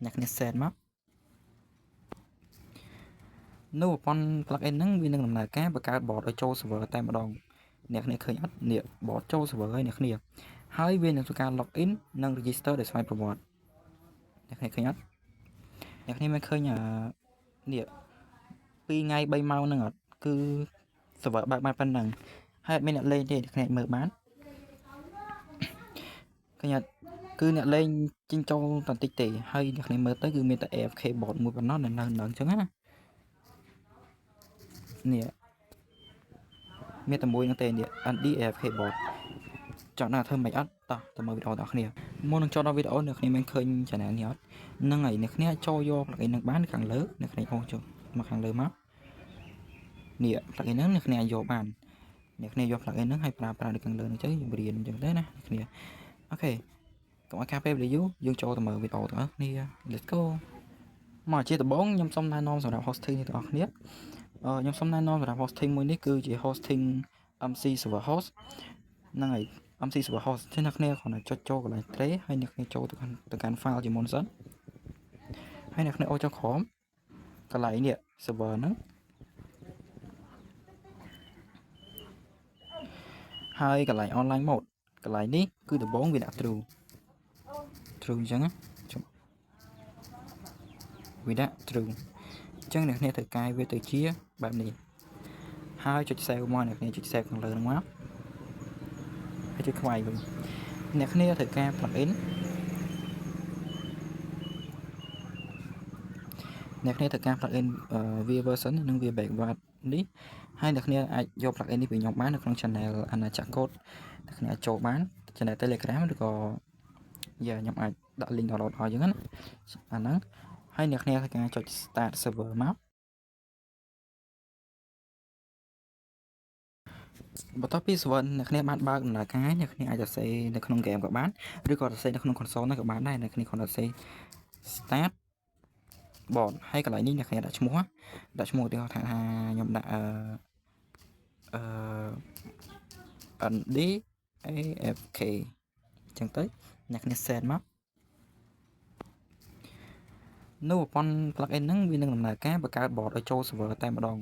អ្នកគ្នា set មកនៅប្រព័ន្ធ plugin ហ្នឹងវានឹងដំណើរការបង្កើត bot ឲ្យចូល server តែម្ដងអ្នកគ្នាឃើញអត់នេះ bot ចូល server ហើយអ្នកគ្នាហើយវានឹងធ្វើការ login និង register ដោយស្វ័យប្រវត្តិអ្នកគ្នាឃើញអត់អ្នកគ្នាមិនឃើញនេះ2ថ្ងៃ3ម៉ោងហ្នឹងអត់គឺ server បើកបានប៉ុណ្ណឹងហើយអត់មានអ្នកលេងទេអ្នកគ្នាមើលបានឃើញអត់គឺអ្នកលេងជិញចូលតន្តិចទេហើយអ្នកគ្នាមើលទៅគឺមានតែ AFK bot មួយប៉ុណ្ណោះនៅអញ្ចឹងណានេះមានតែមួយហ្នឹងទេនេះ ND AFK bot ចង់ណាធ្វើមិនអត់តោះទៅមើលវីដេអូរបស់អ្នកគ្នាមុននឹងចូលដល់វីដេអូអ្នកគ្នាមានឃើញ channel នេះអត់ហ្នឹងហើយអ្នកគ្នាចូលយក plugin នឹងបានខាងលើអ្នកគ្នាអូចុះមកខាងលើមកនេះ plugin ហ្នឹងអ្នកគ្នាយកបានអ្នកគ្នាយក plugin ហ្នឹងឲ្យប្រើនៅខាងលើហ្នឹងចឹងយើងរៀនអញ្ចឹងទេណាអ្នកគ្នាអូខេកុំឲ្យការពេលវេលាយូរយើងចូលទៅមើលវីដេអូទាំងអស់គ្នា let's go មកជាដំបូងខ្ញុំសូមណែនាំសម្រាប់ hosting នេះទាំងអស់គ្នាខ្ញុំសូមណែនាំសម្រាប់ hosting មួយនេះគឺជា hosting MC server host ហ្នឹងហើយ MC server host ចឹងអ្នកគ្នាគ្រាន់តែចុចចូលកន្លែង tray ហើយអ្នកគ្នាចូលទៅកាន់ file ជាមុនសិនហើយអ្នកគ្នាអូសចុះក្រោមកន្លែងនេះ server ហ្នឹងហើយកន្លែង online mode កន្លែងនេះគឺដំបូងវាដាក់ true អញ្ចឹងវាដាក់ true អញ្ចឹងអ្នកគ្នាត្រូវកែវាទៅជាបែបនេះហើយចុច save មកអ្នកគ្នាចុច save ខាងលើហ្នឹងមកហើយចុចខ្វាយវិញអ្នកគ្នាត្រូវការ plugin អ្នកគ្នាត្រូវការ plugin វា version និងវា backward នេះហើយអ្នកគ្នាអាចយក plugin នេះពីខ្ញុំបាននៅក្នុង channel អាណាចក្រកូដអ្នកគ្នាអាចចូលបាន channel Telegram ឬក៏ខ្ញុំអាចដាក់ link download ឲ្យអញ្ចឹងណាអាហ្នឹងហើយអ្នកគ្នាត្រូវការចុច start server មកបន្ទាប់ពី server អ្នកគ្នាបានបើកដំណើរការអ្នកគ្នាអាចសរសេរនៅក្នុង game ក៏បានឬក៏សរសេរនៅក្នុង console ហ្នឹងក៏បានដែរអ្នកគ្នាគ្រាន់តែសរសេរ start bot ហើយកន្លែងនេះអ្នកគ្នាដាក់ឈ្មោះឧទាហរណ៍ថាខ្ញុំដាក់ND AFK អញ្ចឹងទៅអ្នកគ្នា set មកនៅប្រព័ន្ធ plugin ហ្នឹងវានឹងដំណើរការបង្កើត bot ឲ្យចូល server តែម្ដង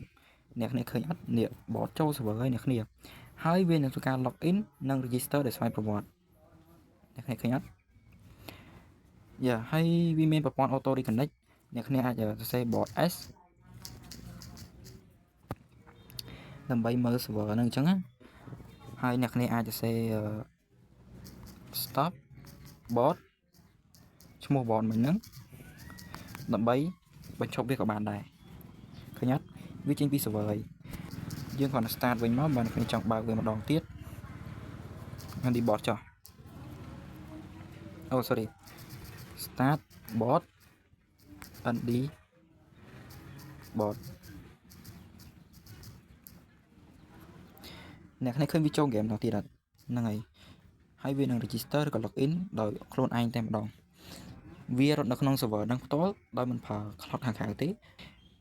អ្នកគ្នាឃើញអត់នេះ bot ចូល server ហើយអ្នកគ្នាហើយវានឹងធ្វើការ login និង register ដោយស្វ័យប្រវត្តិអ្នកគ្នាឃើញអត់ហើយវាមានប្រព័ន្ធ auto reconnect អ្នកគ្នាអាចសរសេរ bot s ដើម្បីមើល server ហ្នឹងអញ្ចឹងណាហើយអ្នកគ្នាអាចសរសេរ stop bot ឈ្មោះ bot មិញហ្នឹងដើម្បីបញ្ឈប់វាក៏បានដែរឃើញអត់វាចេញពី server ហើយយើងគ្រាន់តែ start វិញមកបើអ្នកគ្នាចង់បើកវាម្ដងទៀតហើយ bot ចុះsorry start bot ND bot អ្នកគ្នាឃើញវាចូល game ដល់ទៀតអត់ហ្នឹងហើយវានឹង register ឬក៏ login ដោយខ្លួនឯងតែម្ដងវារត់នៅក្នុង server ហ្នឹងផ្ទាល់ដោយមិនប្រើ cloud ខាងក្រៅទេ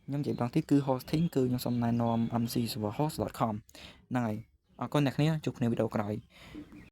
ខ្ញុំនិយាយម្ដងទៀតគឺ hosting គឺខ្ញុំសូមណែនាំ mcserverhost.com ហ្នឹងហើយអរគុណអ្នកគ្នាជួបគ្នាវីដេអូក្រោយ